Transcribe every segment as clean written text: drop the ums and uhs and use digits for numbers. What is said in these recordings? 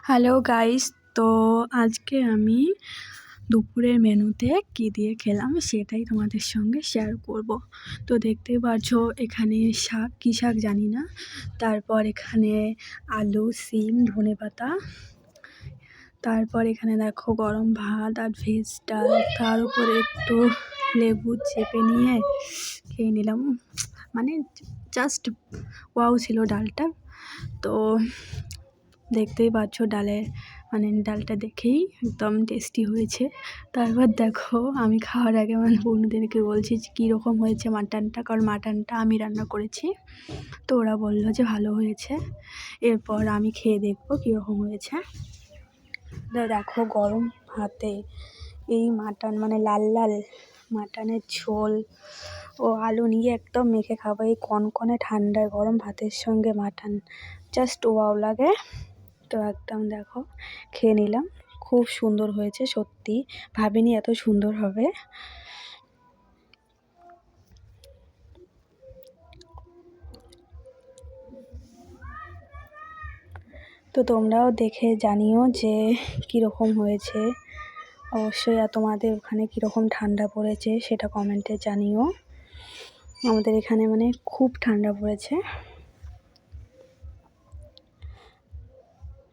Hello guys, তো আজকে আমি দুপুরের মেনুতে কী দিয়ে খেলাম সেটাই তোমাদের সঙ্গে শেয়ার করব। তো দেখতেই পাচ্ছো এখানে শাক, কী শাক জানি না। তারপর এখানে আলু, সিম, ধনেপাতা। তারপর এখানে দেখো গরম ভাত আর ভেজ ডাল, তার উপরে একটু লেবু চেপে নিয়ে খেয়ে নিলাম। মানে জাস্ট ওয়াও ছিল ডালটা। তো দেখতেই পাচ্ছ ডালটা দেখেই একদম টেস্টি হয়েছে। তারপর দেখো আমি খাওয়ার আগে বন্ধুদেরকে বলছি যে কীরকম হয়েছে মাটনটা, কারণ মাটনটা আমি রান্না করেছি। তো ওরা বললো যে ভালো হয়েছে। এরপর আমি খেয়ে দেখবো কীরকম হয়েছে। দেখো গরম ভাতে এই মাটন, লাল লাল মাটনের ঝোল ও আলু নিয়ে একদম মেখে খাবো এই কনকনে ঠান্ডায় গরম ভাতের সঙ্গে মাটন, জাস্ট ওয়াও লাগে। তো একদম দেখো খেয়ে নিলাম, খুব সুন্দর হয়েছে, সত্যি ভাবিনি এত সুন্দর হবে। তো তোমরাও দেখে জানিও যে কীরকম হয়েছে। অবশ্যই আর তোমাদের ওখানে কীরকম ঠান্ডা পড়েছে সেটা কমেন্টে জানিও। আমাদের এখানে খুব ঠান্ডা পড়েছে।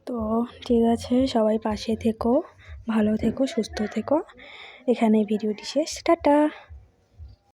তো ঠিক আছে, সবাই পাশে থেকো, ভালো থেকো, সুস্থ থেকো। এখানে ভিডিওটি শেষ, টাটা।